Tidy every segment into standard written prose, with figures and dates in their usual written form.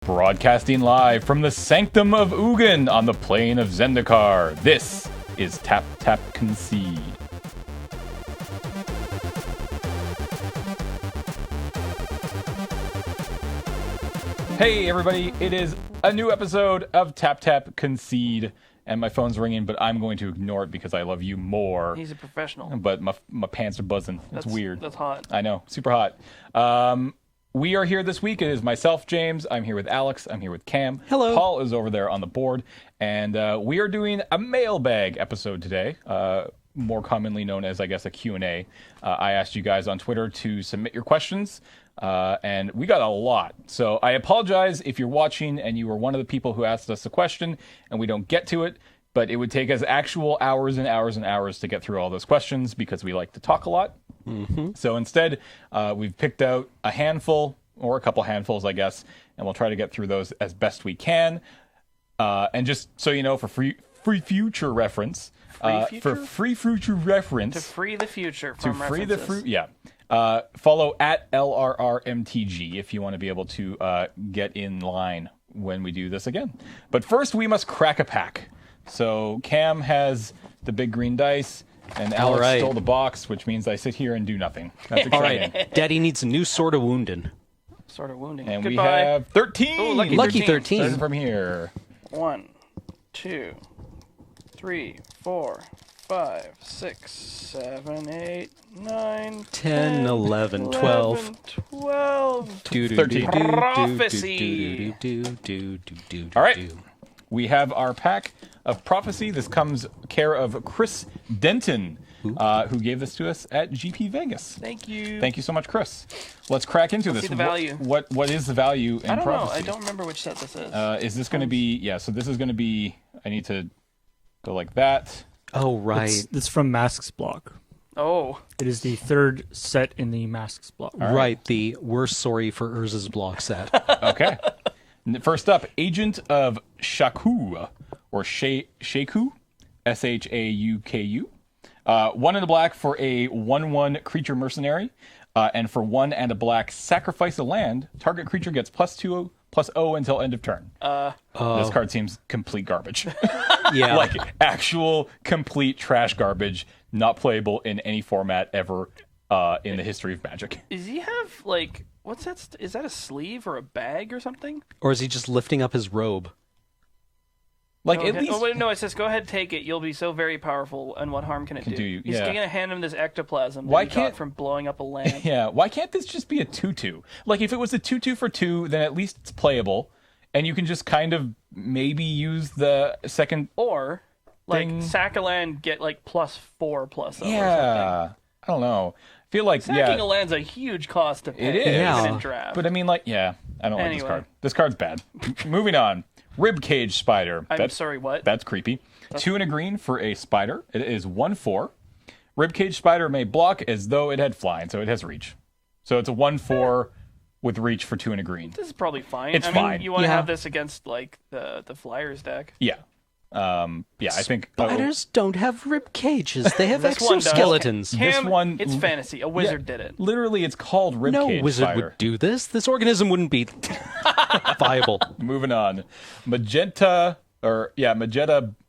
Broadcasting live from the Sanctum of Ugin on the plane of Zendikar, this is Tap Tap Concede. Hey everybody, it is a new episode of Tap Tap Concede, and my phone's ringing, but I'm going to ignore it because I love you more. He's a professional. But my pants are buzzing. That's weird. That's hot. I know, super hot. We are here this week. It is myself, James. I'm here with Alex. I'm here with Cam. Hello. Paul is over there on the board. And we are doing a mailbag episode today, more commonly known as, I guess, a Q&A. I asked you guys on Twitter to submit your questions, and we got a lot. So I apologize if you're watching and you were one of the people who asked us a question and we don't get to it. But it would take us actual hours and hours and hours to get through all those questions because we like to talk a lot. Mm-hmm. So instead, we've picked out a handful, or a couple handfuls, I guess, and we'll try to get through those as best we can. And just so you know, for free future reference, To free the future from references. Follow at LRRMTG if you want to be able to get in line when we do this again. But first, we must crack a pack. So Cam has the big green dice, and Alex stole the box, which means I sit here and do nothing. That's exciting. All right, Daddy needs a new sort of wounding. Sort of wounding. And Goodbye. we have 13. Ooh, Lucky 13. Starting from here. 1, 2, 3, 4, 5, 6, 7, 8, 9, 10, 11, 12. 13. Prophecy. All right. We have our pack of Prophecy. This comes care of Chris Denton, who gave this to us at GP Vegas. Thank you. Thank you so much, Chris. Let's crack into this. See the value. What is the value in I don't Prophecy? know. I don't remember which set this is. Is this going to be... Yeah, so this is going to be... I need to go like that. Oh, right. It's from Masks block. Oh. It is the third set in the Masks block. Right, the We're Sorry for Urza's block set. Okay. First up, Agent of Shaku, or Shaku, Shauku. 1 and a black for a 1/1 creature mercenary, and for 1 and a black, sacrifice a land. Target creature gets +2/+0 until end of turn. This card seems complete garbage. Yeah. Like actual complete trash garbage, not playable in any format ever in the history of Magic. Does he have, like... What's that? Is that a sleeve or a bag or something? Or is he just lifting up his robe? Like, no, at least... Oh, wait, no, it says, go ahead, take it. You'll be so very powerful, and what harm can it do? He's going to hand him this ectoplasm that he got from blowing up a land. Yeah, why can't this just be a 2/2? Like, if it was a 2/2 for 2, then at least it's playable, and you can just kind of maybe use the second... Or, like, thing. sack a land, get, like, +4/+0 or something. Yeah, I don't know. I feel like, Sacking a land's a huge cost to pay. It is. In draft. But I mean, like, I don't like this card. This card's bad. Moving on. Ribcage Spider. I'm sorry, what? That's creepy. 2 and a green for a spider. It is 1/4. Ribcage Spider may block as though it had flying, so it has reach. So it's a 1/4 with reach for 2 and a green. This is probably fine. It's I fine. mean, you want to have this against, like, the Flyers deck. Yeah. I think... Spiders don't have rib cages. They have This one does. exoskeletons. Cam, This one... it's fantasy. A wizard did it. Literally, it's called Ribcage No wizard Spider. would do this. This organism wouldn't be viable. Moving on. Magetta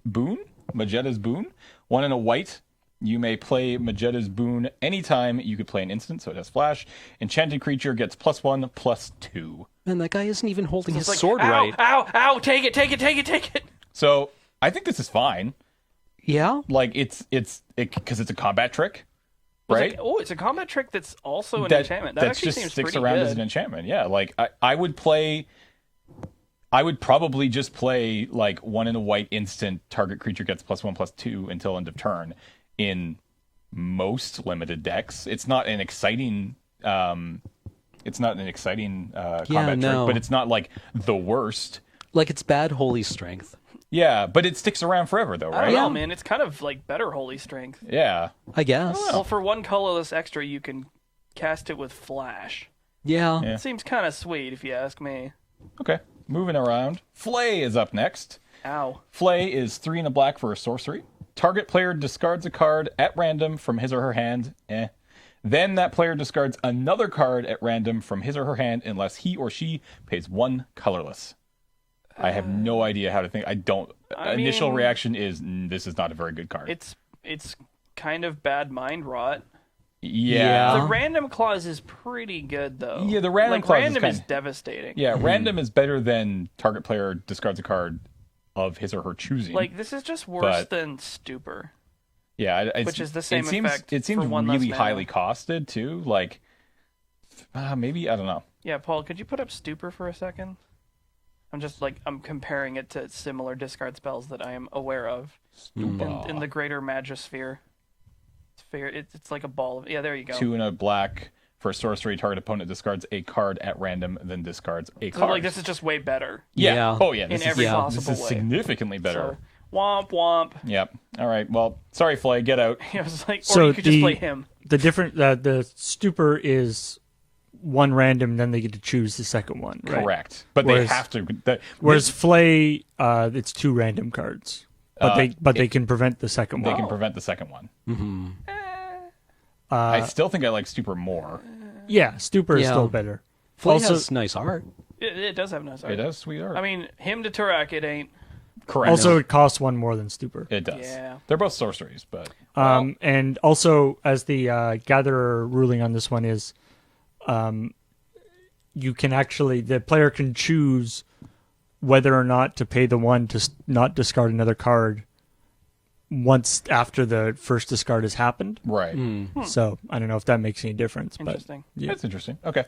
Boon? Majetta's Boon. 1 and a white. You may play Majetta's Boon anytime you could play an instant, so it has flash. Enchanted creature gets +1/+2. Man, that guy isn't even holding his It's like, sword ow, right. Ow! Take it! So I think this is fine. Yeah? Like it's because it's a combat trick, right? It's a combat trick that's also an enchantment. That actually just seems sticks pretty around good. as an enchantment. Yeah, like I would probably just play like 1 and a white instant. Target creature gets +1/+2 until end of turn. In most limited decks, it's not an exciting. It's not an exciting combat trick, but it's not like the worst. Like it's bad holy strength. Yeah, but it sticks around forever, though, right? I don't know, man. It's kind of like better holy strength. Yeah. I guess. Well, for 1 colorless extra, you can cast it with flash. Yeah. It seems kind of sweet, if you ask me. Okay. Moving around. Flay is up next. Ow. Flay is 3 and a black for a sorcery. Target player discards a card at random from his or her hand. Then that player discards another card at random from his or her hand unless he or she pays 1 colorless. I have no idea how to think. Initial reaction is, this is not a very good card. It's kind of bad mind rot. Yeah. The random clause is pretty good, though. Yeah, the random clause random is devastating. Yeah, random is better than target player discards a card of his or her choosing. Like, this is just worse than Stupor. Yeah, which is the same effect. It seems really highly costed, too. Like, maybe, I don't know. Yeah, Paul, could you put up Stupor for a second? I'm comparing it to similar discard spells that I am aware of in the greater Magisphere. It's like a ball of... Yeah, there you go. 2 and a black for sorcery. Target opponent discards a card at random, then discards a card. So, like, this is just way better. Yeah. Oh, yeah. In every possible way. This is significantly better. So, womp, womp. Yep. All right. Well, sorry, Flay. Get out. I was like, or you could just play him. The Stupor is 1 random, then they get to choose the second one, right? Correct. But they have to... Whereas Flay, it's 2 random cards. But they can prevent the second one. They can prevent the second one. Mm-hmm. I still think I like Stupor more. Yeah, Stupor is still better. Flay has nice art. It does have nice art. It does sweet art. I mean, him to Turak, it ain't. Correct. Also, it costs 1 more than Stupor. It does. Yeah. They're both sorceries, but... And also, as the Gatherer ruling on this one is, you can actually... The player can choose whether or not to pay the 1 to not discard another card once after the first discard has happened. Right. So I don't know if that makes any difference. Interesting. But, yeah. That's interesting. Okay.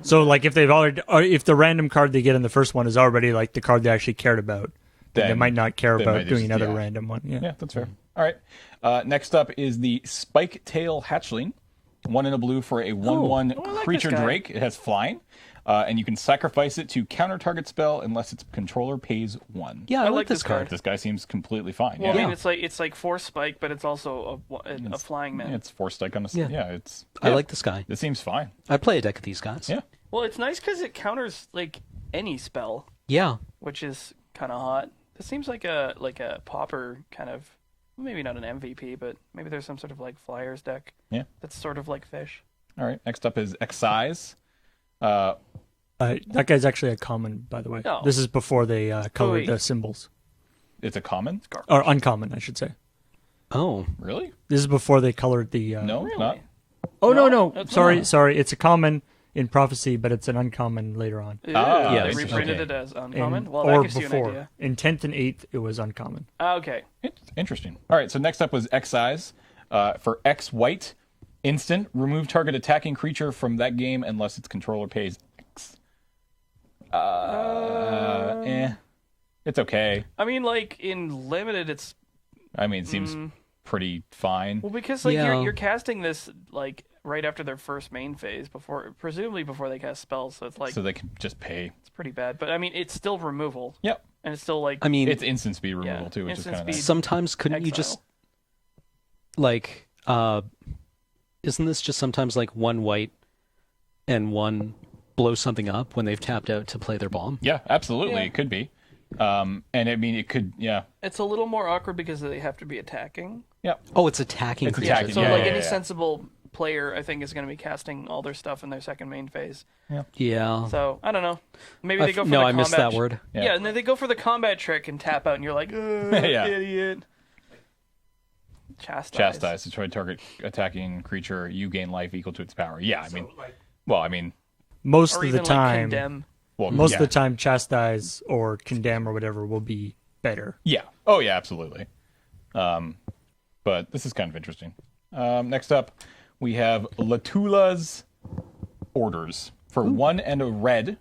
So like if they've already, or if the random card they get in the first one is already like the card they actually cared about, then they might not care about doing another random one. Yeah, that's fair. All right. Next up is the Spike Tail Hatchling. 1 in a blue for a 1/1 creature Drake. It has flying. And you can sacrifice it to counter target spell unless its controller pays 1. Yeah, I like this card. This guy seems completely fine. Well, I mean, it's like 4 spike, but it's also a flying man. Yeah, it's 4 spike on a... Yeah, I like this guy. It seems fine. I play a deck of these guys. Yeah. Well, it's nice because it counters like any spell. Yeah. Which is kind of hot. This seems like a popper kind of... Maybe not an MVP, but maybe there's some sort of like Flyers deck. Yeah. That's sort of like Fish. All right. Next up is Excise. That guy's actually a common, by the way. Oh. This is before they colored the symbols. It's a common? Or uncommon, I should say. Oh. Really? This is before they colored the... No, really? not. Oh, no. Sorry. It's a common in Prophecy, but it's an uncommon later on. Yeah, they reprinted it as uncommon? Well, that gives before. you an idea. In 10th and 8th, it was uncommon. Okay. Interesting. All right, so next up was Excise. For X white, instant, remove target attacking creature from that game unless its controller pays X. It's okay. I mean, like, in Limited, it's... I mean, it seems pretty fine. Well, because, like, you're casting this, like, right after their first main phase, presumably before they cast spells, so it's like... So they can just pay. It's pretty bad, but, I mean, it's still removal. Yep. And it's still, like... I mean... It's instant speed removal, too, which is kind of nice. Sometimes couldn't you just... Like, isn't this just sometimes, like, 1 white and 1 blow something up when they've tapped out to play their bomb? Yeah, absolutely. Yeah. It could be. And I mean, it could, yeah. It's a little more awkward because they have to be attacking. Yeah. Oh, it's attacking. It's attacking. So, any sensible player, I think, is going to be casting all their stuff in their second main phase. Yeah. So, I don't know. Maybe they go for the combat... No, I missed that word. Yeah, and then they go for the combat trick and tap out, and you're like, idiot. Chastise. Destroy target attacking creature. You gain life equal to its power. Yeah, I mean... Most of the time... Condemn. Well, most of the time, Chastise or Condemn or whatever will be better. Yeah. Oh, yeah, absolutely. But this is kind of interesting. Next up, we have Latula's Orders. For 1 and a red,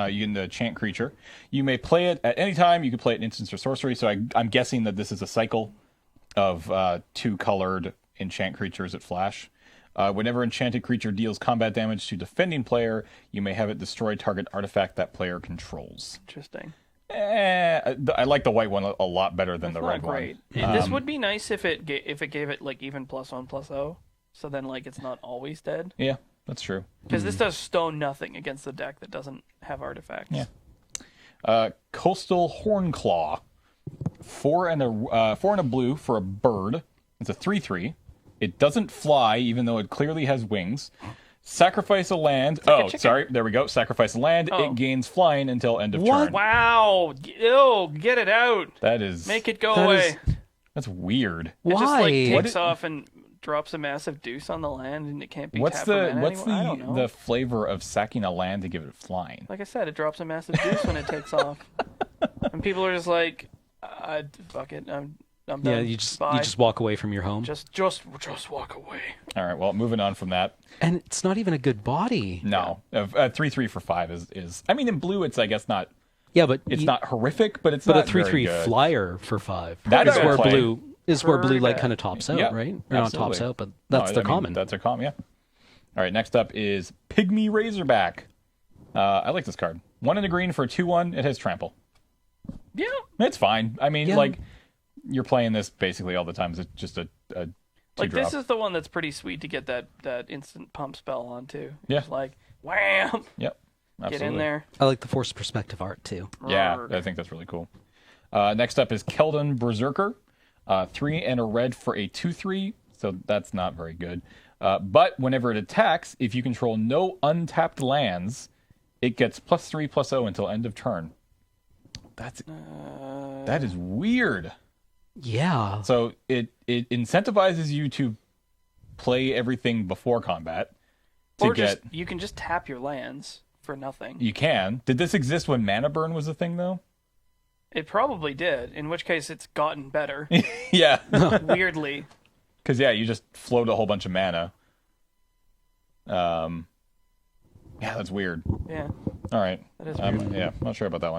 you can enchant creature. You may play it at any time. You can play it in instance or sorcery. So I'm guessing that this is a cycle of 2 colored enchant creatures at flash. Whenever enchanted creature deals combat damage to defending player, you may have it destroy target artifact that player controls. Interesting. I like the white one a lot better than the red one. This would be nice if it gave it like even +1/+0, so then like it's not always dead. Yeah, that's true. Because this does stone nothing against the deck that doesn't have artifacts. Yeah. Coastal Hornclaw, 4 and a blue for a bird. It's a 3/3. It doesn't fly, even though it clearly has wings. Sacrifice a land. like a chicken. Sorry. There we go. Sacrifice a land. Oh. It gains flying until end of What? turn. Wow. Ew, get it out. That is... Make it go That away. is- That's weird. It just Why? like What takes off and drops a massive deuce on the land, and it can't be What's tapped for mana what's anymore. I don't know. the flavor of sacking a land to give it flying? Like I said, it drops a massive deuce when it takes off, and people are just like, "Fuck it, I'm done." Yeah, you just walk away from your home. just walk away. All right. Well, moving on from that. And it's not even a good body. No, 3/3 for 5 is. I mean, in blue, it's I guess not. Yeah, but It's not horrific, but it's But not a 3/3 very good. flyer for 5. That is is where play. blue where blue like Pretty kind of tops out, Yeah, right? Or not absolutely. tops out, but No, that's the I mean, common. That's a common, yeah. All right, next up is Pygmy Razorback. I like this card. 1 in a green for 2/1. It has trample. Yeah, It's fine. I mean, Yeah. like you're playing this basically all the time. It's just a like two-drop. this is the one that's pretty sweet to get that instant pump spell on too. Yeah. Just like wham, Yep. Absolutely. get in there. I like the forced perspective art too. Yeah, Rrrg. I think that's really cool. Next up is Keldon Berserker. 3 and a red for a 2/3, so that's not very good. But whenever it attacks, if you control no untapped lands, it gets +3/+0 until end of turn. That is weird. Yeah. So it incentivizes you to play everything before combat to Or get. you can just tap your lands for nothing. You can. Did this exist when mana burn was a thing though? It probably did, in which case it's gotten better. Yeah. Weirdly. Because yeah, you just float a whole bunch of mana. Yeah, that's weird. Yeah. All right. That is weird. Yeah, not sure about that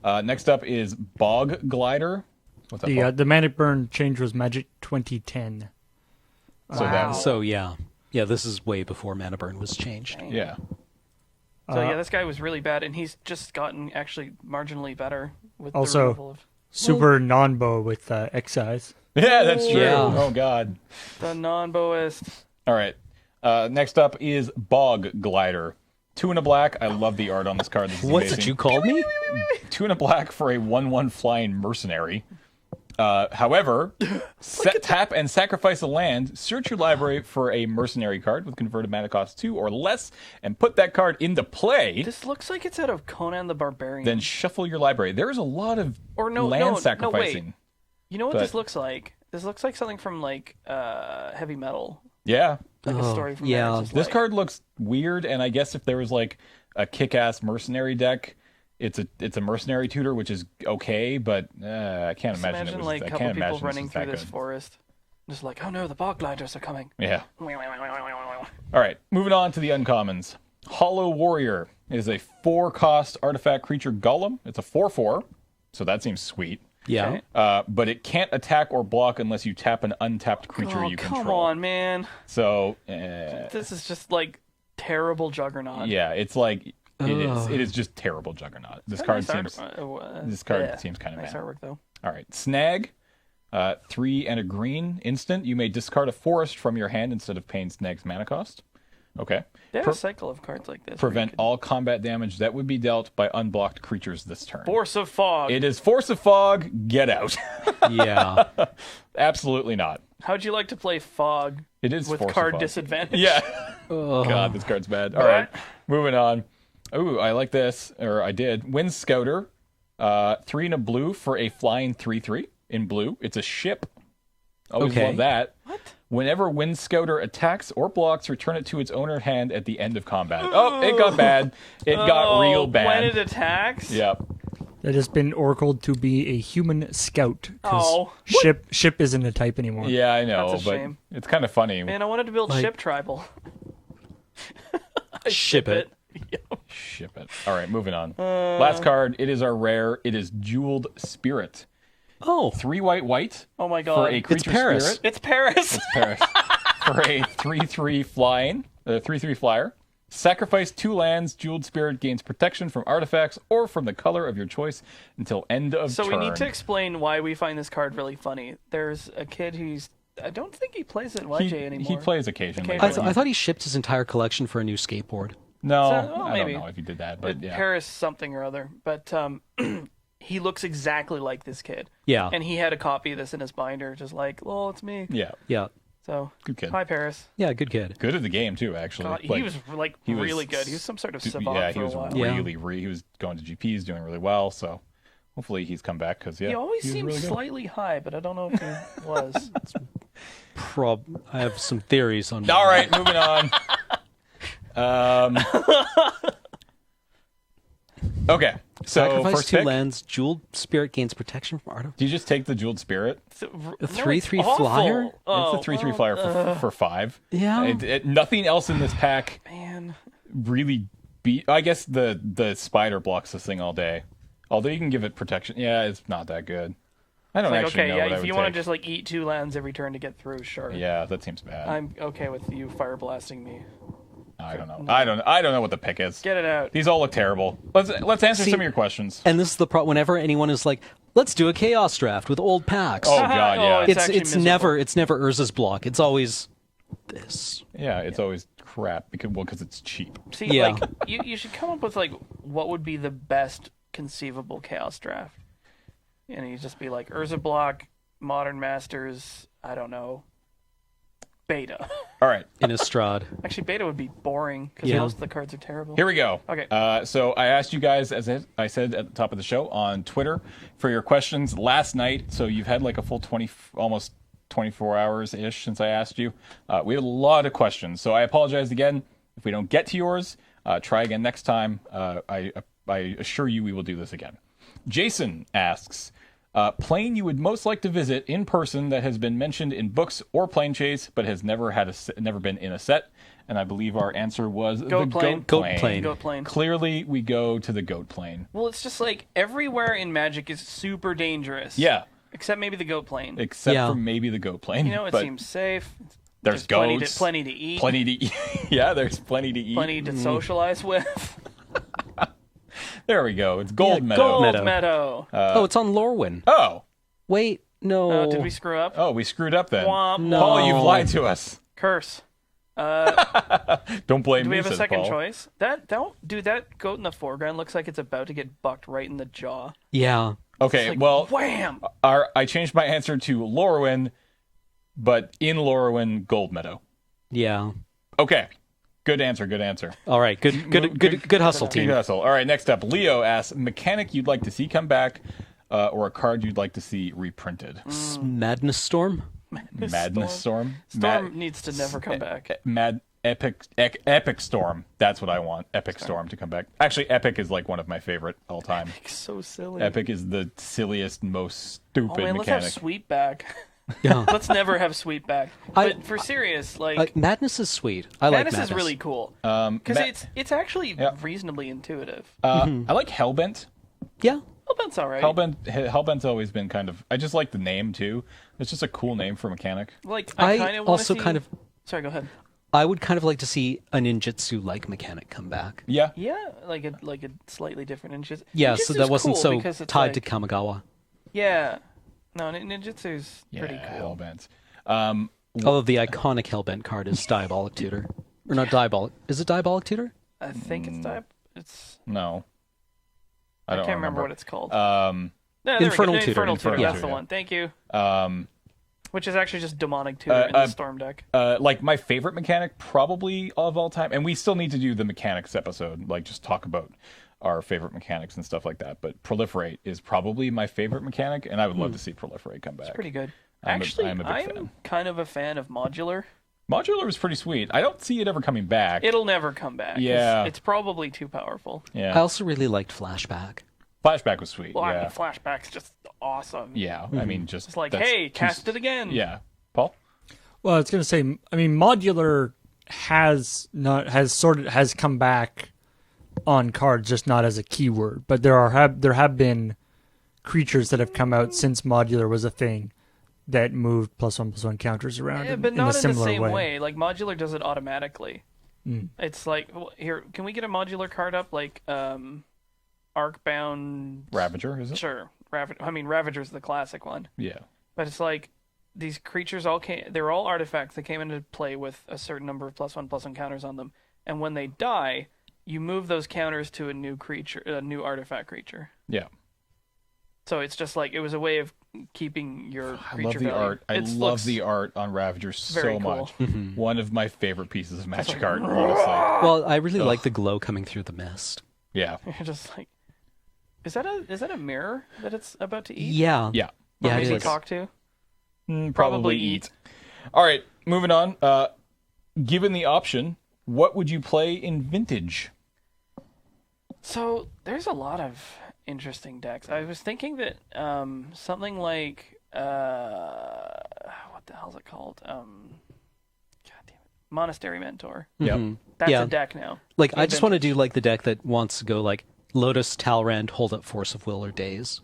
one. Next up is Bog Glider. What's that? The Manic Burn change was Magic 2010. So Wow. that's So yeah. Yeah, this is way before Mana Burn was changed. yeah. So yeah, this guy was really bad, and he's just gotten actually marginally better with Also- the removal of Super non-bow with Excise. Yeah, that's true. Yeah. Oh god. the non-boist. All right. Next up is Bog Glider. 2 and a black. I love the art on this card. This is What's amazing. it you called me? 2 and a black for a 1/1 flying mercenary. However, tap and sacrifice a land. Search your library for a mercenary card with converted mana cost 2 or less, and put that card into play. This looks like it's out of Conan the Barbarian. Then shuffle your library. There is a lot of Or no, land no, sacrificing. No, wait. You know what But- this looks like? This looks like something from like Heavy Metal, Yeah, like a Oh, story from yeah. there. It's just this like- card looks weird, and I guess if there was like a kick-ass mercenary deck, it's a mercenary tutor, which is okay, but I can't Just imagine imagine it was. like I a couple can't people imagine running this through is that this good. forest, just like, oh no, the bog gliders are coming. Yeah. All right, moving on to the uncommons. Hollow Warrior is a 4-cost artifact creature golem. It's a 4/4, so that seems sweet. Yeah. Okay. But it can't attack or block unless you tap an untapped creature Oh, you come control. on, man. So This is just like terrible Juggernaut. yeah, it's like Ugh. it is just terrible Juggernaut. This Nice card art- seems this card yeah. seems kind of nice bad. artwork though. All right, Snag. 3 and a green instant. You may discard a forest from your hand instead of paying Snag's mana cost. Okay. They have a cycle of cards like this. where you Prevent could- all combat damage that would be dealt by unblocked creatures this turn. Force of Fog. It is Force of Fog. Get out. Yeah. Absolutely not. How'd you like to play Fog It is with Force of card Fog. disadvantage? Yeah. Ugh. God, this card's bad. All right, moving on. Ooh, I like this, or I did. Wind Scouter, 3 and a blue for a flying 3/3 in blue. It's a ship. Always Okay. love that. What? Whenever Wind Scouter attacks or blocks, return it to its owner hand at the end of combat. Oh, it got bad. It got real bad. When it attacks? Yep. That has been oracled to be a human scout. 'Cause Oh. ship isn't a type anymore. Yeah, I know, That's a but shame. it's kind of funny. Man, I wanted to build Like- Ship Tribal. I Ship it. Yep. Ship it. All right, moving on. Last card. It is our rare. It is Jeweled Spirit. Oh. 3 white Oh my for god. a creature Paris. spirit. It's Paris. Paris. For a 3/3 flying, 3/3 flyer. Sacrifice 2 lands. Jeweled Spirit gains protection from artifacts or from the color of your choice until end of So turn. we need to explain why we find this card really funny. There's a kid who's I don't think he plays at YJ anymore. He plays occasionally. Occasionally. I thought he shipped his entire collection for a new skateboard. No, So, well, I maybe. don't know if he did that, but yeah. Paris something or other. But he looks exactly like this kid. Yeah. And he had a copy of this in his binder, just like, oh, it's me. Yeah. Yeah. So, Good kid. hi, Paris. Yeah, good kid. Good at the game too, actually. God, he was really good. He was some sort of savant yeah, for he a was while. really, he was going to GPs, doing really well. So hopefully he's come back because He always was seemed really good. slightly high, but I don't know if he was. I have some theories on. All right, moving on. Okay, so Sacrifice first 2 pick. lands. Jeweled Spirit gains protection from art of. Do you just take the Jeweled Spirit? A 3/3 flyer? It's a 3/3 flyer for 5. Yeah. Nothing else in this pack Man. really beat. I guess the spider blocks this thing all day. Although you can give it protection. Yeah, it's not that good. I don't Like, actually okay, know yeah, what I if would you want take. to just like eat 2 lands every turn to get through, sure. Yeah, that seems bad. I'm okay with you fire blasting me. I don't know. I don't know what the pick is. Get it out. These all look terrible. Let's answer See- some of your questions. And this is the problem. Whenever anyone is like, "Let's do a chaos draft with old packs," Oh god, Oh, yeah. it's it's actually it's never Urza's block. It's always this. Yeah, it's always crap because it's cheap. See, Yeah. like you should come up with like what would be the best conceivable chaos draft, and you just be like Urza block, Modern Masters, I don't know, Beta. All right, Innistrad. Actually, Beta would be boring because Yeah. most of the cards are terrible. here we go. Okay. So I asked you guys, as I said at the top of the show, on Twitter for your questions last night. So you've had like a full almost 24 hours ish since I asked you. We had a lot of questions, so I apologize again if we don't get to yours. Try again next time. I assure you we will do this again. Jason asks, plane you would most like to visit in person that has been mentioned in books or Plane Chase, but has never been in a set. And I believe our answer was the Goat plane. Goat plane. Goat plane. Clearly, we go to the goat plane. Well, it's just like everywhere in Magic is super dangerous. Yeah, Except maybe the goat plane. except Yeah. for maybe the goat plane. You know, it but seems safe. there's plenty goats, plenty to eat. plenty to eat. Yeah, there's plenty to eat. Plenty to socialize with. There we go. It's Gold Yeah, Meadow. Gold Gold Meadow. Meadow. Oh, it's on Lorwyn. Oh, Wait, no. Did we screw up? oh, we screwed up then. Womp, No. Paul, you've lied to us. Curse. Don't blame Do me. we have a says second Paul. choice? That goat in the foreground looks like it's about to get bucked right in the jaw. Yeah. Okay, Like, well, wham! I changed my answer to Lorwyn, but in Lorwyn, Gold Meadow. Yeah. Okay, good answer. Good answer. All right. Good hustle, Good team. hustle. All right, next up, Leo asks, mechanic you'd like to see come back, or a card you'd like to see reprinted. Madness Storm. Madness Storm. Storm needs to never come back. Epic Storm. That's what I want. Epic Storm to come back. Actually, Epic is like one of my favorite all time. It's so silly. Epic is the silliest, most Oh stupid man, let's have mechanic. sweep back. Yeah. Let's never have sweep back. But for serious, like Madness is sweet. I like Madness Madness. is really cool because Ma- it's actually Yeah. reasonably intuitive. I like Hellbent. Yeah. Oh, that's all right. Hellbent's always been kind of. I just like the name too. It's just a cool name for mechanic. Like I kind I of also kind of. Sorry, go ahead. I would kind of like to see a ninjutsu-like mechanic come back. Yeah. Yeah, like a slightly different ninjutsu. Yeah, so that Ninjutsu's wasn't cool so because it's tied to like- Kamigawa. Yeah, no, ninjutsu's pretty Yeah, cool. Hellbent. Although the iconic Hellbent card is Diabolic Tutor. Or not Diabolic. Is it Diabolic Tutor? I think it's type. It's No. I don't can't remember what it's called. Um, No, there we go. Infernal Tutor, Infernal Tutor. Infernal That's the Tutor, one. Thank you. um, Which is actually just demonic tutor in the storm deck. like my favorite mechanic probably of all time, and we still need to do the mechanics episode, like just talk about our favorite mechanics and stuff like that. But Proliferate is probably my favorite mechanic, and I would love to see Proliferate come back. Pretty good. I'm a Actually, big fan. kind of a fan of modular. Modular is pretty sweet. I don't see it ever coming back. It'll never come back. 'cause Yeah. It's probably too powerful. Yeah. I also really liked Flashback. Flashback was sweet. Well, I yeah. mean, Flashback's just awesome. Yeah. I mean, just It's like, that's hey, too- cast it again. Yeah. Paul. Well, I was going to say, I mean, modular has come back on cards, just not as a keyword. But there have been creatures that have come out since modular was a thing that moved +1/+1 counters around Yeah, in, but in not a in the similar same way. way. Like modular does it automatically. It's like here, can we get a modular card up like Arcbound? Ravager, is it? Sure, Ravager's the classic one. Yeah. But it's like these creatures they're all artifacts that came into play with a certain number of +1/+1 counters on them, and when they die, you move those counters to a new creature, a new artifact creature. Yeah. So it's just like it was a way of keeping your I creature love the value. art. I It love looks the art on Ravager so very cool. much. One of my favorite pieces of Magic like, art, honestly. Well, I really like the glow coming through the mist. Yeah. You're just like, is that a mirror that it's about to eat? Yeah. Yeah. Or Yeah, it maybe is. talk to? Probably eat. All right, moving on. Given the option, what would you play in Vintage? So there's a lot of interesting decks. I was thinking that something like what the hell's it called? God damn it, Monastery Mentor. Yep. That's Yeah. a deck now. Like, I In just want to Vintage. do like the deck that wants to go like Lotus, Talrand, hold up Force of Will or Daze.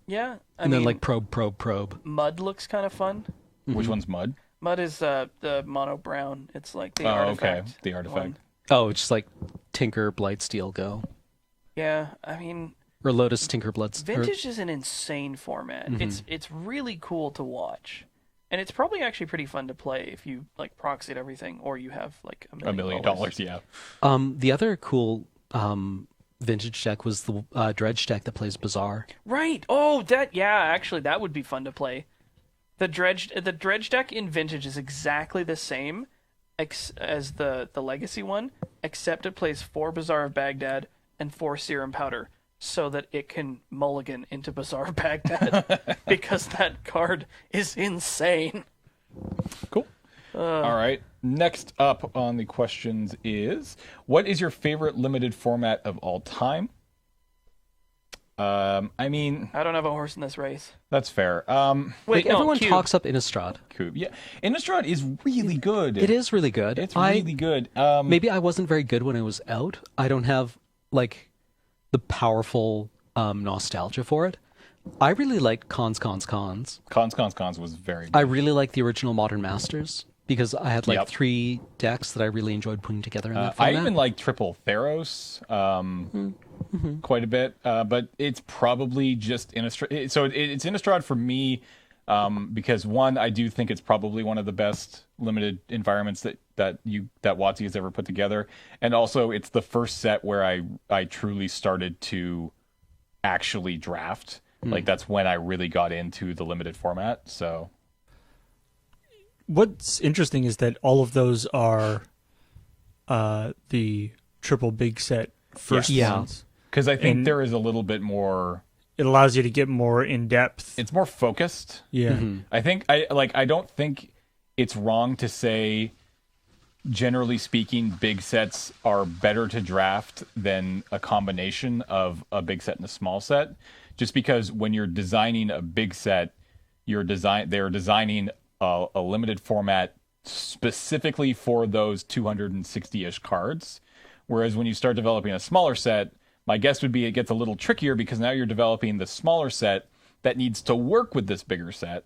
Yeah, I And mean, then like probe. Mud looks kind of fun. Which one's Mud? Mud is the mono brown. It's like the Oh, artifact. okay. The artifact. one. Oh, it's just like Tinker, Blightsteel, go. Yeah, I mean, Or Lotus, Tinker, Bloods. Vintage is an insane format. It's really cool to watch, and it's probably actually pretty fun to play if you like proxied everything, or you have like $1 million, yeah. The other cool Vintage deck was the Dredge deck that plays Bazaar. Right. Oh, actually, that would be fun to play. The dredge deck in Vintage is exactly the same as the Legacy one, except it plays 4 Bazaar of Baghdad and 4 Serum Powder, so that it can mulligan into Bazaar of Baghdad because that card is insane. Cool. All right. Next up on the questions is, what is your favorite limited format of all time? I mean, I don't have a horse in this race. that's fair. Wait, no, Everyone Cube. talks up Innistrad. Cube. Yeah. Innistrad is really good. It is really good. It's really good. Maybe I wasn't very good when it was out. I don't have like the powerful nostalgia for it. I really liked Cons. Cons was very good. I really like the original Modern Masters because I had like Yep. 3 decks that I really enjoyed putting together in that I format. even like Triple Theros quite a bit, but it's probably just Innistrad. So it's Innistrad for me because, one, I do think it's probably one of the best limited environments that WotC has ever put together, and also it's the first set where I truly started to actually draft. Like, that's when I really got into the limited format. So What's interesting is that all of those are the triple big set first Yeah. ones. because I think And- there is a little bit more. It allows you to get more in depth. It's more focused. Yeah. I think I don't think it's wrong to say, generally speaking, big sets are better to draft than a combination of a big set and a small set. Just because when you're designing a big set, they're designing a limited format specifically for those 260-ish cards. Whereas when you start developing a smaller set, my guess would be it gets a little trickier because now you're developing the smaller set that needs to work with this bigger set,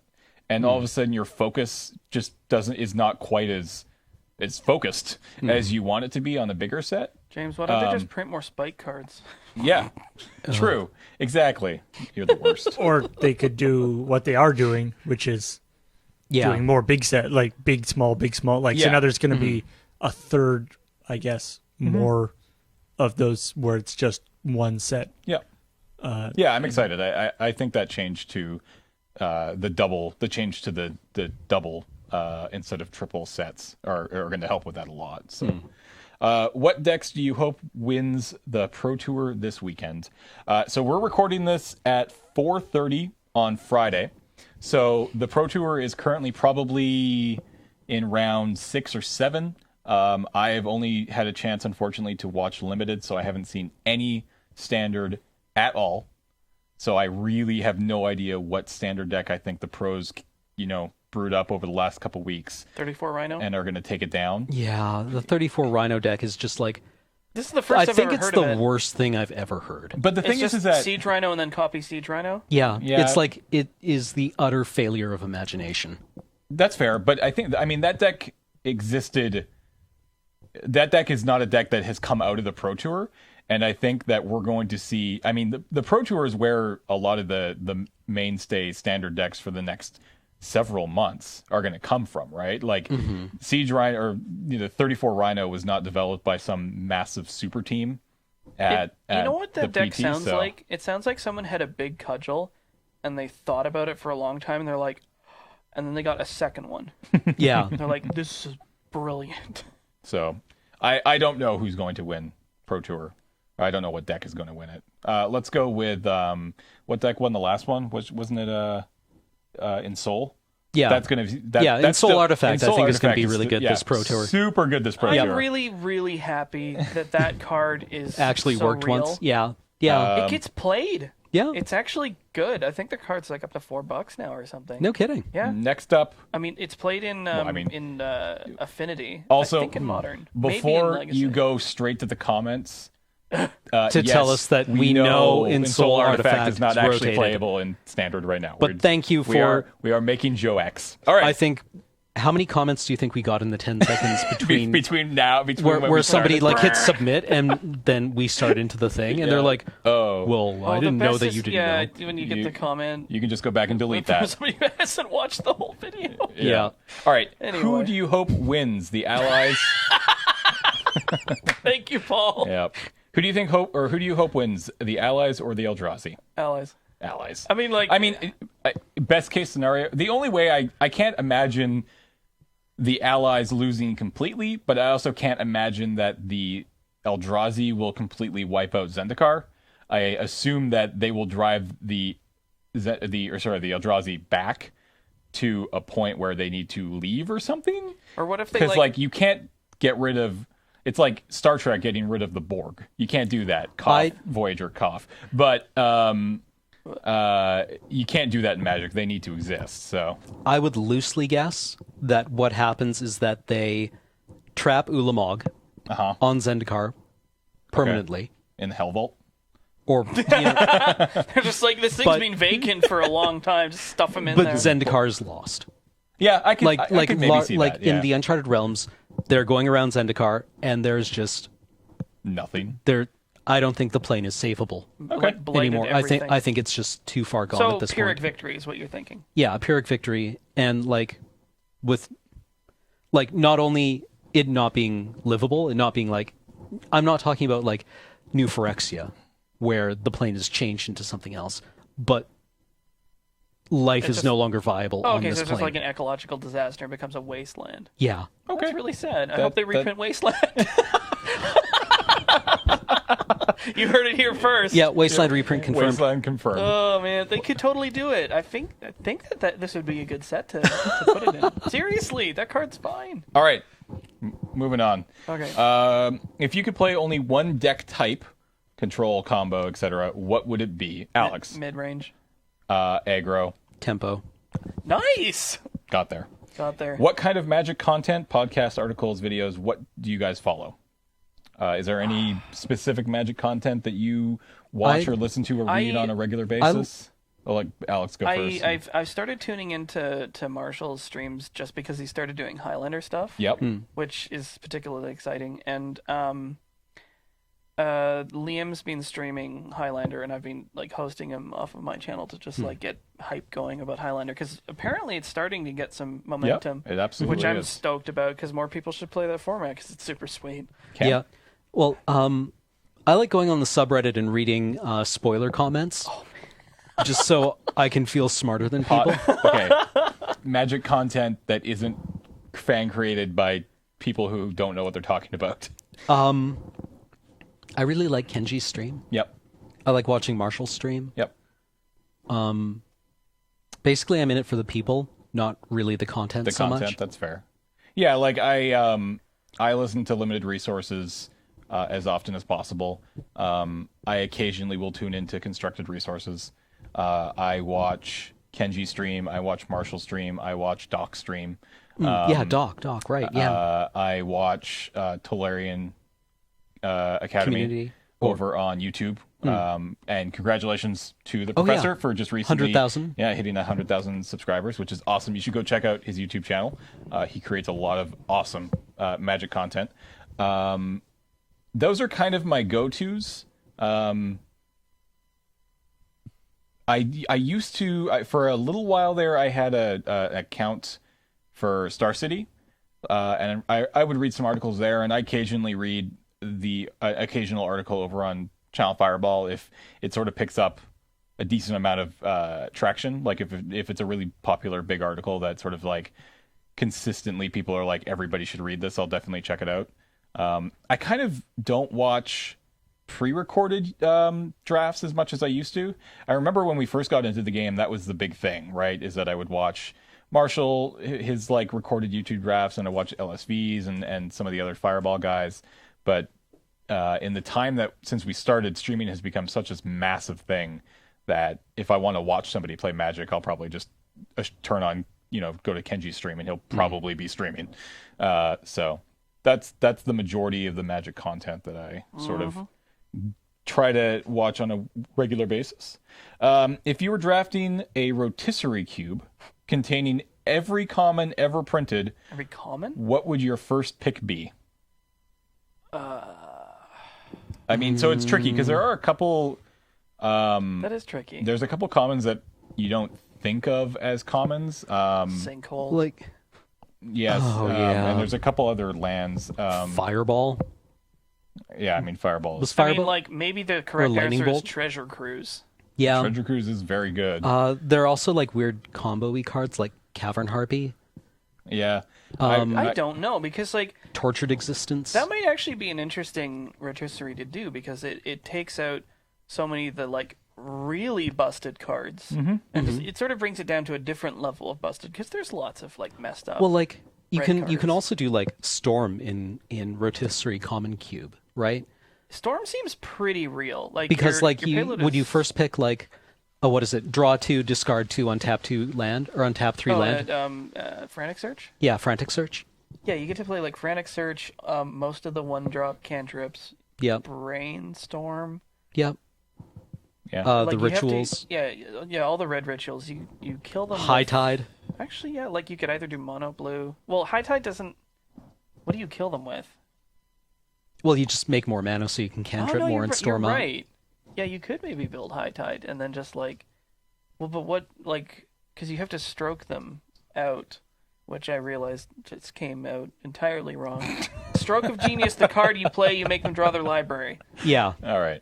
and all of a sudden your focus just is not quite as focused as you want it to be on the bigger set. James, why don't they just print more spike cards? Yeah, true, exactly. You're the worst. Or they could do what they are doing, which is doing more big set, like big, small, big, small. Like, so Yeah. now there's going to be a third, I guess, more of those where it's just one set. Yeah, I'm excited. I think that change to the change to the double instead of triple sets are going to help with that a lot. So. What decks do you hope wins the Pro Tour this weekend? So we're recording this at 4:30 on Friday. So the Pro Tour is currently probably in round 6 or 7. I have only had a chance, unfortunately, to watch Limited, so I haven't seen any Standard at all. So I really have no idea what Standard deck I think the pros, brewed up over the last couple weeks 34 Rhino? and are going to take it down. Yeah, the 34 Rhino deck is just like This is the first I I've think ever it's heard the of it. worst thing I've ever heard. But the It's thing just is that Siege Rhino and then copy Siege Rhino? Yeah, Yeah. it's like it is the utter failure of imagination. that's fair. But that deck existed. That deck is not a deck that has come out of the Pro Tour, and I think that we're going to see. I mean, the Pro Tour is where a lot of the mainstay Standard decks for the next several months are going to come from, right? Like Siege Rhino or 34 Rhino was not developed by some massive super team at You know what the that deck PT, sounds so- like? It sounds like someone had a big cudgel and they thought about it for a long time, and they're like, and then they got a second one. Yeah. They're like, this is brilliant. So I don't know who's going to win Pro Tour. I don't know what deck is going to win it. Let's go with what deck won the last one? Wasn't it in Soul? Yeah. That's gonna in that's Soul still, Artifact, in Soul I think it's going to be Artifact really good this Pro Tour. Super good this Pro I'm Tour. really, really happy that card is Actually so worked real. once. Yeah. Yeah. It gets played. Yeah. It's actually good. I think the card's like up to $4 now or something. No kidding. Yeah. Next up, I mean, it's played in Affinity. Also, I think in Modern. Maybe in before Legacy. you go straight to the comments, To yes, tell us that we know in Soul Artifact is not it's actually rotated. playable in Standard right now. But thank you for... we are making Joe X. All right. I think... How many comments do you think we got in the 10 seconds between between where when somebody started? like hits submit and then we start into the thing and they're like, oh, well, I the didn't know best that is- you didn't yeah, know. when you get the comment. you can just go back and delete From that. somebody who hasn't watched the whole video. Yeah. All right. Anyway. Who do you hope wins? The Allies? Thank you, Paul. Yeah. Who do you hope wins? The Allies or the Eldrazi? Allies. Allies. I mean, Best case scenario. The only way I can't imagine the Allies losing completely, but I also can't imagine that the Eldrazi will completely wipe out Zendikar. I assume that they will drive the Eldrazi back to a point where they need to leave or something. or what if they Because you can't get rid of. It's like Star Trek getting rid of the Borg. You can't do that. Cough, Voyager, cough. But you can't do that in Magic. They need to exist. So I would loosely guess that what happens is that they trap Ulamog on Zendikar permanently. in the Hell Vault. Or, they're just like, this thing's been vacant for a long time. Just stuff them in but there. Zendikar's lost. Yeah, I can. I can maybe see like that. Yeah. in the Uncharted Realms, they're going around Zendikar, and there's just Nothing. I don't think the plane is safeable Like, blighted anymore. everything. I think it's just too far gone so at this Pyrrhic point. victory is what you're thinking. Yeah, a Pyrrhic victory, and not only it not being livable, and not being I'm not talking about New Phyrexia, where the plane is changed into something else, but life is no longer viable on Okay, this so it's plane. just like an ecological disaster and becomes a wasteland. Yeah. Okay. That's really sad. I hope they reprint Wasteland. You heard it here first. Yeah, Wasteland reprint confirmed. Wasteland confirmed. Oh man, they could totally do it. I think that this would be a good set to put it in. Seriously, that card's fine. All right. Moving on. Okay. If you could play only one deck type, control, combo, etc., what would it be? Alex. Mid range. Aggro. Tempo. Nice. Got there. Got there. What kind of Magic content, podcasts, articles, videos, what do you guys follow? Is there any specific Magic content that you watch or listen to or read on a regular basis? Alex, go first. I've started tuning into Marshall's streams just because he started doing Highlander stuff. Yep. Which is particularly exciting. And Liam's been streaming Highlander, and I've been hosting him off of my channel to just get hype going about Highlander, because apparently it's starting to get some momentum. It absolutely which I'm is. stoked about, because more people should play that format because it's super sweet. Ken? Yeah. Well, I like going on the subreddit and reading spoiler comments, just so I can feel smarter than people. Okay. Magic content that isn't fan created by people who don't know what they're talking about. I really like Kenji's stream. Yep. I like watching Marshall's stream. Yep. Basically, I'm in it for the people, not really the content so much. That's fair. Yeah, I listen to limited resources as often as possible. I occasionally will tune into constructed resources. I watch Kenji stream. I watch Marshall stream. I watch Doc stream. Yeah, Doc, right, yeah. I watch Tolarian Academy Community. over on YouTube. And congratulations to the professor for just recently 100,000. Yeah, hitting 100,000 subscribers, which is awesome. You should go check out his YouTube channel. He creates a lot of awesome Magic content. Those are kind of my go-tos. I used to for a little while there. I had a account for Star City, and I would read some articles there, and I occasionally read the occasional article over on Channel Fireball if it sort of picks up a decent amount of traction. Like if it's a really popular big article that sort of like consistently people are like, everybody should read this, I'll definitely check it out. I kind of don't watch pre-recorded drafts as much as I used to. I remember when we first got into the game, that was the big thing, right? Is that I would watch Marshall, his like recorded YouTube drafts, and I watch LSVs and some of the other Fireball guys. But in the time that since we started, streaming has become such a massive thing that if I want to watch somebody play Magic, I'll probably just turn on, go to Kenji's stream and he'll probably be streaming. So that's the majority of the Magic content that I sort of try to watch on a regular basis. If you were drafting a rotisserie cube containing every common ever printed, Every common? what would your first pick be? I mean, so it's tricky because there are a couple. That is tricky. There's a couple commons that you don't think of as commons. Sinkhole. Like Yes. And there's a couple other lands. Fireball. Yeah, I mean, Fireball. Was Is, I mean, Fireball? like, maybe the correct Lightning answer is Bolt? Treasure Cruise. Yeah. Treasure Cruise is very good. There are also like weird combo-y cards like Cavern Harpy, Yeah. I don't know, because, like, Tortured Existence. that might actually be an interesting rotisserie to do, because it takes out so many of the, like, really busted cards. And it sort of brings it down to a different level of busted, because there's lots of, like, messed up. Well, like you red can cards. also do like Storm in Rotisserie Common Cube, right? Storm seems pretty real. Like, Because your like payload would you is- first pick like, what is it? Draw 2, discard 2, untap 2 land, or untap 3 land? Frantic Search? Yeah, Frantic Search. Yeah, you get to play, like, Frantic Search, most of the one-drop cantrips, Yep. Brainstorm. Yep. Yeah. The Like, you have to- rituals. yeah, all the red rituals. You kill them. High with- Tide. Actually, yeah, like, you could either do mono blue. Well, High Tide doesn't. What do you kill them with? Well, you just make more mana so you can cantrip no, more you're, and you're storm up. right. Yeah, you could maybe build High Tide and then just, like, well, but what, like, because you have to stroke them out, which I realized just came out entirely wrong. Stroke of Genius, the card you play, you make them draw their library. Yeah. All right.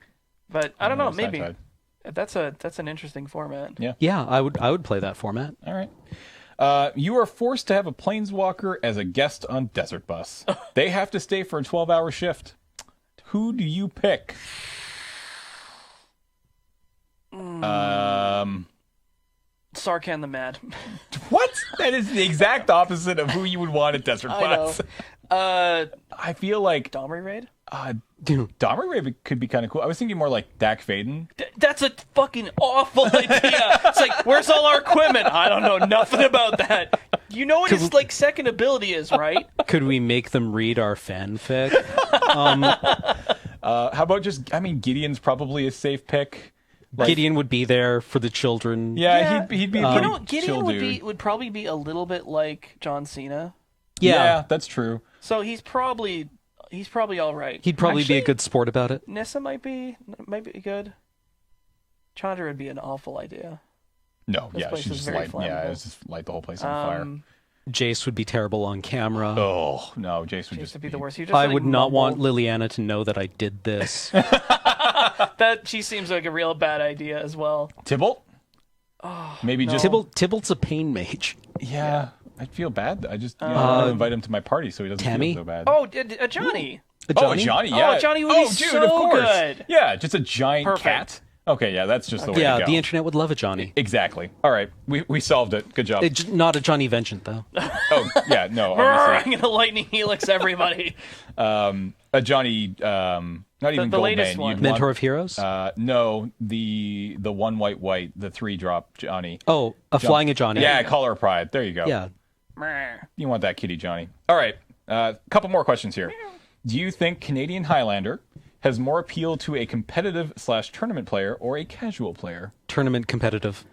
But I don't know, Notice that maybe side. that's an interesting format. Yeah. Yeah, I would play that format. All right. You are forced to have a Planeswalker as a guest on Desert Bus. They have to stay for a 12-hour shift. Who do you pick? Sarkhan the Mad. What? That is the exact opposite of who you would want at Desert I know. Bus. I feel like Domri Raid? Domri Raven could be kind of cool. I was thinking more like Dak Faden. That's a fucking awful idea. It's like, where's all our equipment? I don't know nothing about that. You know what his like second ability is, right? Could we make them read our fanfic? How about just? I mean, Gideon's probably a safe pick. Gideon would be there for the children. Yeah, he'd be. A You pretty know, Gideon chill would dude. would probably be a little bit like John Cena. Yeah, that's true. So he's probably all right. He'd probably be a Actually, good sport about it. Nissa might be good. Chandra would be an awful idea. No, This yeah, place she's is just very light. Yeah, flammable. it's just light the whole place on fire. Jace would be terrible on camera. Oh no, Jace would Used just to be the worst. You just, I like, would not want mumble. Liliana to know that I did this. That she seems like a real bad idea as well. Tybalt. Maybe just Tybalt's a pain mage. yeah. I feel bad. I just I want to invite him to my party so he doesn't Tammy? feel so bad. Oh, a Johnny. Oh, Johnny, yeah. Oh, Johnny would be dude, so of course. good. Yeah, just a giant Perfect. cat. Okay, yeah, that's just the way Yeah, to go. the internet would love a Johnny. Exactly. All right, we solved it. Good job. Not a Johnny Vengeant, though. Oh, yeah, no, I'm obviously. gonna lightning helix everybody. A Johnny, not even the Gold latest Man. one. You'd Mentor want, of Heroes? no, the one white, the 3-drop Johnny. Oh, Flying a Johnny. Yeah, Color of Pride. There you go. Yeah. You want that kitty Johnny. All right, couple more questions here. Do you think Canadian Highlander has more appeal to a competitive / tournament player or a casual player? Tournament competitive.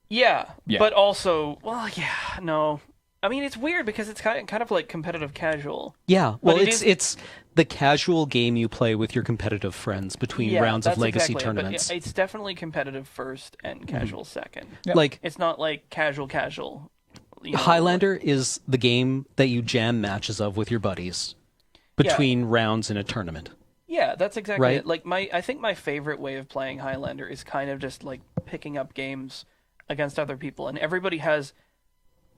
Yeah, Yeah. but also, well, yeah, no. I mean, it's weird because it's kind of like competitive casual. Yeah, well, it it's the casual game you play with your competitive friends between Yeah, rounds of that's legacy exactly it, tournaments. But it's definitely competitive first and casual second. Like, It's not like casual. You know, Highlander is the game that you jam matches of with your buddies between rounds in a tournament. Yeah, that's exactly Right? it. Like I think my favorite way of playing Highlander is kind of just like picking up games against other people, and everybody has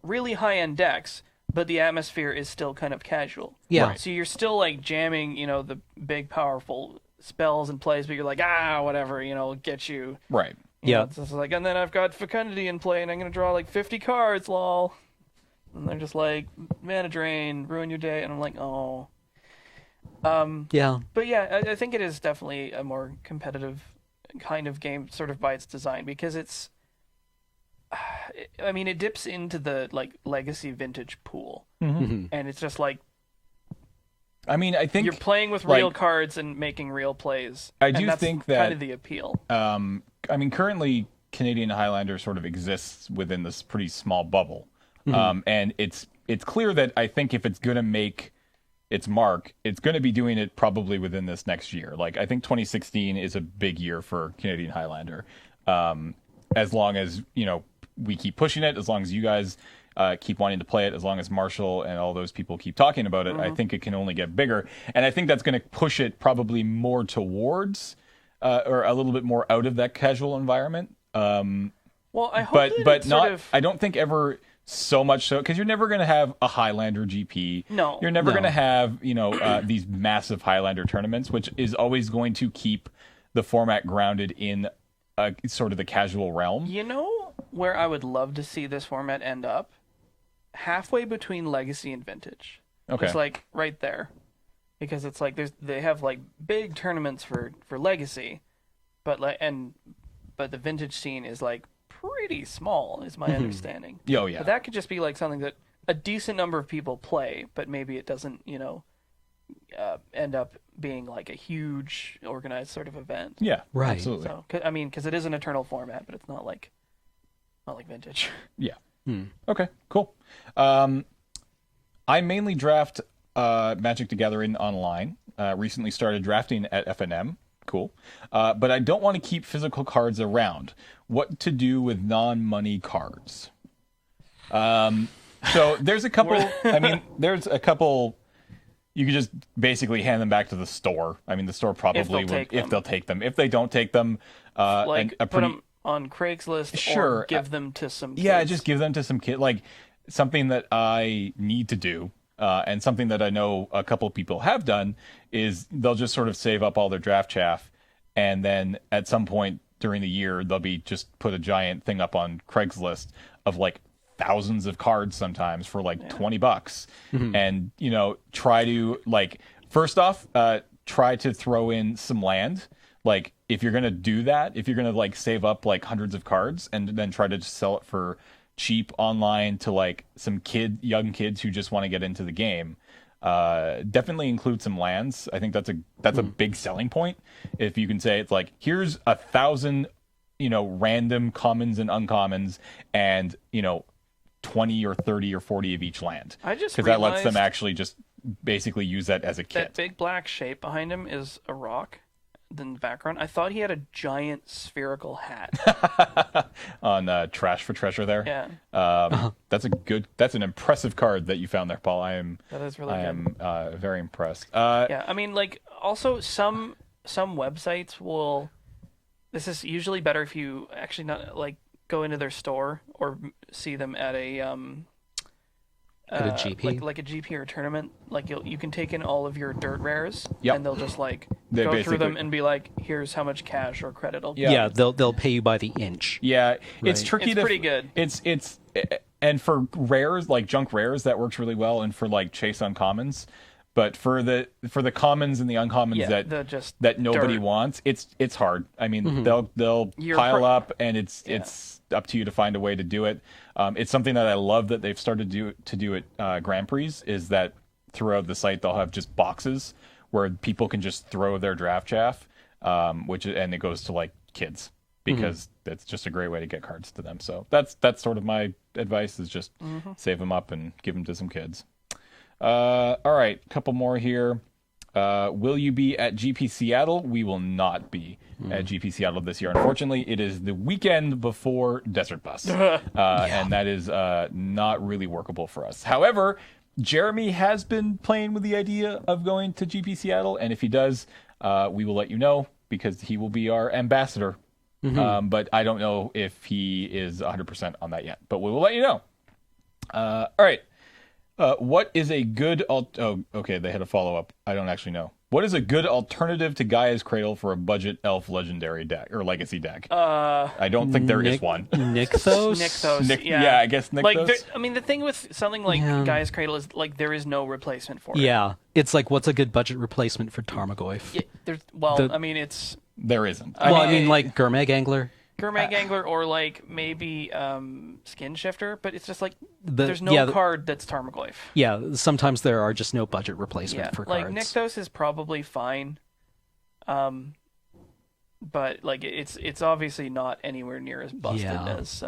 really high-end decks, but the atmosphere is still kind of casual. Yeah. Right. So you're still like jamming, the big powerful spells and plays, but you're like, whatever, get you. Right. Yeah. It's just like, and then I've got Fecundity in play, and I'm gonna draw like 50 cards, lol. And they're just like, mana drain, ruin your day, and I'm like, oh. Yeah. But yeah, I think it is definitely a more competitive kind of game, sort of by its design, because it's. I mean, it dips into the like legacy vintage pool, Mm-hmm. and it's just like I mean, I think you're playing with real cards and making real plays. I and do that's think that kind of the appeal. I mean, currently Canadian Highlander sort of exists within this pretty small bubble, and it's clear that I think if it's going to make its mark, it's going to be doing it probably within this next year. Like, I think 2016 is a big year for Canadian Highlander, as long as we keep pushing it, as long as you guys keep wanting to play it, as long as Marshall and all those people keep talking about it, I think it can only get bigger. And I think that's going to push it probably more towards or a little bit more out of that casual environment. Well, I hope but not. I don't think ever so much so, because you're never going to have a Highlander GP. No. You're never No. going to have these massive Highlander tournaments, which is always going to keep the format grounded in sort of the casual realm. You know where I would love to see this format end up? Halfway between Legacy and Vintage. Okay. Just like right there. Because it's like they have like big tournaments for Legacy, but the Vintage scene is like pretty small, is my understanding. Oh yeah. But that could just be like something that a decent number of people play, but maybe it doesn't, end up being like a huge organized sort of event. Yeah. Right. Absolutely. So, because it is an eternal format, but it's not like Vintage. Yeah. Okay, cool. I mainly draft Magic the Gathering online. Recently started drafting at FNM. Cool. But I don't want to keep physical cards around. What to do with non-money cards? So there's a couple. There's a couple. You could just basically hand them back to the store. I mean, the store probably would if they'll take them. If they don't take them, Put them on Craigslist or give them to some kids. Yeah, just give them to some kid. Like something that I need to do, and something that I know a couple of people have done is they'll just sort of save up all their draft chaff, and then at some point during the year they'll be just put a giant thing up on Craigslist of like thousands of cards sometimes for like $20, and try to first off try to throw in some land. Like, if you're gonna do that, if you're gonna save up hundreds of cards and then try to just sell it for cheap online to some young kids who just want to get into the game, definitely include some lands. I think that's a big selling point. If you can say it's here's 1,000 random commons and uncommons, and 20 or 30 or 40 of each land. I just because that lets them actually just basically use that as a kit. That big black shape behind him is a rock. In the background, I thought he had a giant spherical hat on Trash for Treasure there. Yeah. That's an impressive card that you found there, Paul. That is really good. I am very impressed. Yeah, I mean, also some websites will. This is usually better if you actually not go into their store or see them at a at a GP, like a GP or a tournament. You can take in all of your dirt rares, Yep. and they'll just They go through them basically- and be here's how much cash or credit I'll Yeah. yeah, they'll pay you by the inch. Yeah, it's Right. tricky. It's pretty good. It's and for rares junk rares that works really well, and for chase uncommons. But for the commons and the uncommons that nobody dirt. wants, it's hard. I mean, they'll You're pile up, and it's up to you to find a way to do it. It's something that I love that they've started to do at Grand Prix, is that throughout the site they'll have just boxes where people can just throw their draft chaff, and it goes to kids, because that's just a great way to get cards to them. So that's sort of my advice, is just save them up and give them to some kids. All right, a couple more here. Will you be at GP Seattle? We will not be at GP Seattle this year. Unfortunately, it is the weekend before Desert Bus, and that is not really workable for us. However, Jeremy has been playing with the idea of going to GP Seattle, and if he does, we will let you know, because he will be our ambassador but I don't know if he is 100% on that yet. But we will let you know. All right. What is a good... Oh, okay, they had a follow-up. I don't actually know. What is a good alternative to Gaia's Cradle for a budget elf legendary deck or legacy deck? I don't think there is one. Nykthos? Nykthos, yeah, I guess Nykthos. Like, the thing with something like Gaia's Cradle is like there is no replacement for it. Yeah, it's like what's a good budget replacement for Tarmogoyf? Yeah, it's there isn't. I mean, like Gurmag Angler. Gurmag Angler or like maybe Skin Shifter, but it's just like there's no card that's Tarmogoyf. Yeah, sometimes there are just no budget replacement for cards. Like Nykthos is probably fine, but like it's obviously not anywhere near as busted as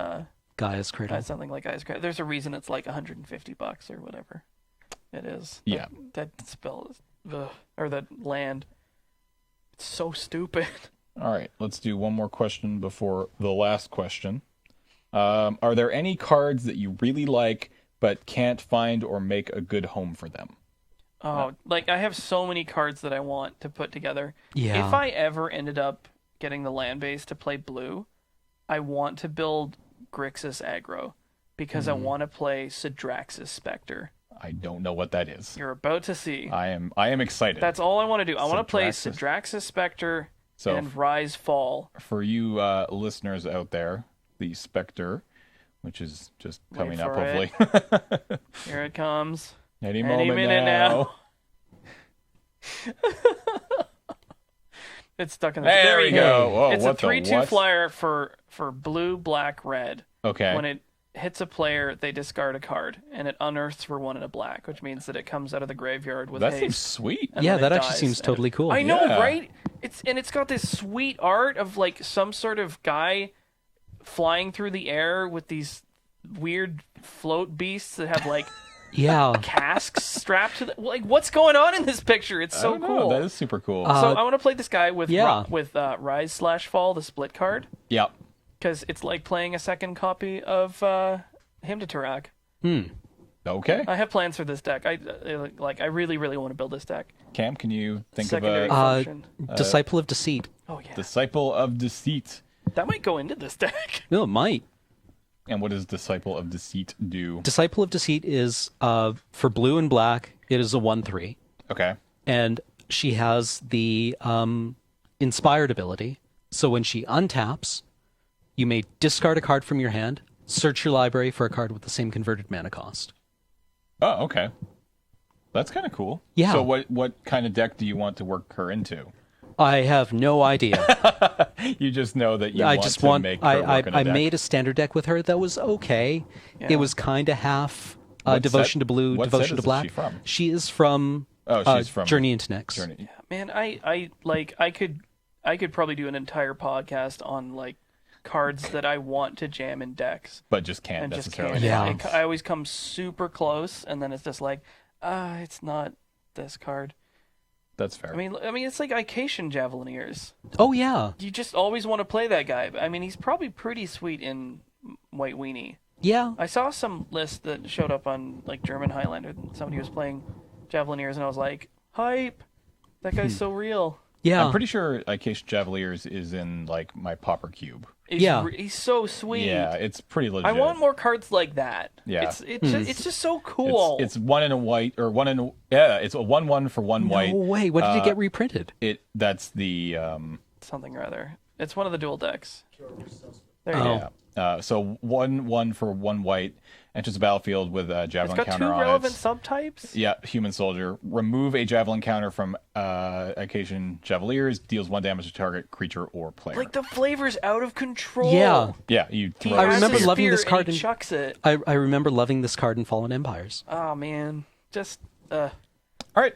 Gaia's Cradle. As something like Gaia's Cradle. There's a reason it's like $150 or whatever it is. Yeah, that spell is, or that land. It's so stupid. All right, let's do one more question before the last question. Are there any cards that you really like but can't find or make a good home for them? Oh, like I have so many cards that I want to put together. Yeah. If I ever ended up getting the land base to play blue, I want to build Grixis aggro because I want to play Sidraxis Spectre. I don't know what that is. You're about to see. I am excited. That's all I want to do. I want to play Sidraxis Spectre and Rise Fall. For you listeners out there, the Spectre, which is just coming up, hopefully. Here it comes. Any minute now. It's stuck in the... There we go. Whoa, it's a 3/2 flyer for blue, black, red. Okay. When it hits a player, they discard a card, and it unearths for 1 and a black, which means that it comes out of the graveyard with haste. That seems sweet. Yeah, that actually seems totally cool. I know, right? It's got this sweet art of like some sort of guy flying through the air with these weird float beasts that have like casks strapped to them. Like, what's going on in this picture? It's so cool. That is super cool. So I want to play this guy with Rise/Fall, the split card. Yep. Because it's like playing a second copy of Hymn to Turak. Okay. I have plans for this deck. I really, really want to build this deck. Cam, can you think Secondary of function. Disciple of Deceit. Oh yeah. Disciple of Deceit? That might go into this deck. No, it might. And what does Disciple of Deceit do? Disciple of Deceit is for blue and black. It is a 1/3. Okay. And she has the inspired ability. So when she untaps, you may discard a card from your hand, search your library for a card with the same converted mana cost. Oh, okay. That's kind of cool. Yeah. So what kind of deck do you want to work her into? I have no idea. You just know that you want to make her work in a I deck. made a standard deck with her that was okay. Yeah. It was kind of half devotion to blue, what devotion set to black. Is she from? She is from she's from Journey into Nyx. Journey. Man, I could probably do an entire podcast on like cards that I want to jam in decks. But just can't and necessarily. Just can't. Yeah. I always come super close, and then it's just like, it's not this card. That's fair. I mean, it's like Icatian Javelineers. Oh yeah, You just always want to play that guy. I mean, he's probably pretty sweet in White Weenie. yeah. I saw some list that showed up on like German Highlander, and somebody was playing Javelineers, and I was like, hype! That guy's so real. Yeah, I'm pretty sure Icatian Javeliers is in like my Pauper Cube. He's so sweet. Yeah, it's pretty legit. I want more cards like that. Yeah. It's just so cool. It's 1 in a white or 1 in a it's a 1/1 for 1 white. No way. When did it get reprinted? That's the something or other. It's one of the dual decks. There you go. so 1/1 for 1 white enters the battlefield with a javelin It's got counter 2 on relevant it. subtypes. Yeah, human soldier. Remove a javelin counter from Icatian Javeliers. Deals 1 damage to target creature or player. Like the flavor's out of control. Yeah. Yeah, you He throw I has remember a loving spear this card and he in- chucks it. I remember loving this card in Fallen Empires. Oh man, just All right.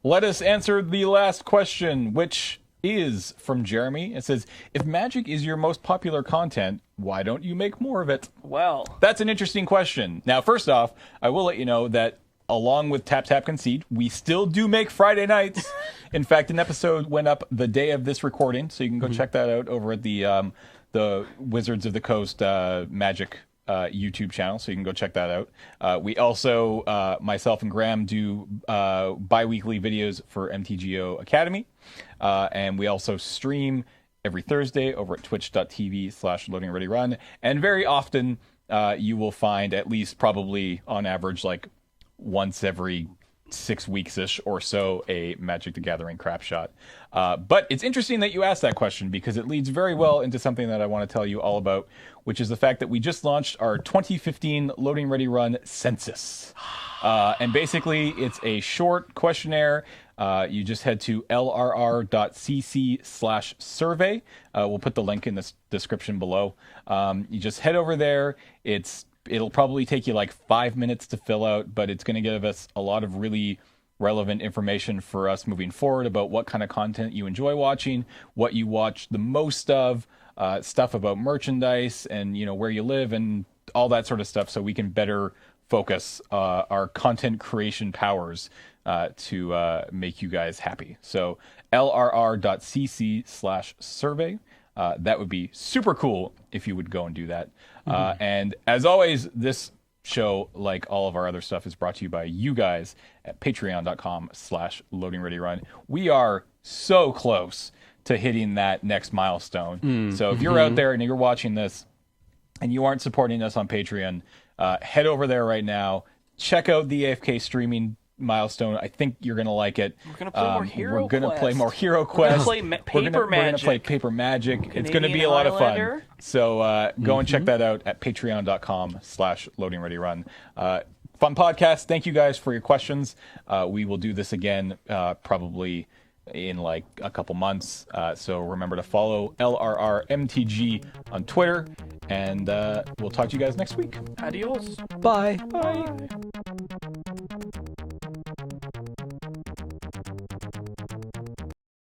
Let us answer the last question, which is from Jeremy. It says, if Magic is your most popular content, why don't you make more of it? well. That's an interesting question. Now, first off, I will let you know that along with Tap Tap Concede, we still do make Friday nights. In fact, an episode went up the day of this recording, so you can go check that out over at the Wizards of the Coast Magic YouTube channel, so you can go check that out. We also, myself and Graham, do bi-weekly videos for MTGO Academy, and we also stream every Thursday over at twitch.tv/loadingreadyrun. And very often you will find at least probably on average like once every 6 weeks-ish or so a Magic the Gathering crap shot. But it's interesting that you asked that question because it leads very well into something that I want to tell you all about, which is the fact that we just launched our 2015 Loading Ready Run census. And basically, it's a short questionnaire. You just head to lrr.cc/survey. We'll put the link in the description below. You just head over there. It'll probably take you like 5 minutes to fill out, but it's going to give us a lot of really relevant information for us moving forward about what kind of content you enjoy watching, what you watch the most of, stuff about merchandise and, you know, where you live and all that sort of stuff, so we can better focus our content creation powers to make you guys happy. So lrr.cc/survey. That would be super cool if you would go and do that. And as always, this show, like all of our other stuff, is brought to you by you guys at patreon.com/loadingreadyrun. We are so close to hitting that next milestone. So if you're out there and you're watching this and you aren't supporting us on Patreon, head over there right now. Check out the AFK streaming milestone. I think you're going to like it. We're going to play more Hero We're going to Quest. play more Hero Quest. We're going to play Paper Magic. We're going to play Paper Magic. It's going to be a lot of fun. Highlander. So go and check that out at patreon.com/loadingreadyrun. Fun podcast. Thank you guys for your questions. We will do this again probably in like a couple months. So remember to follow LRRMTG on Twitter. And we'll talk to you guys next week. Adios. Bye. Bye.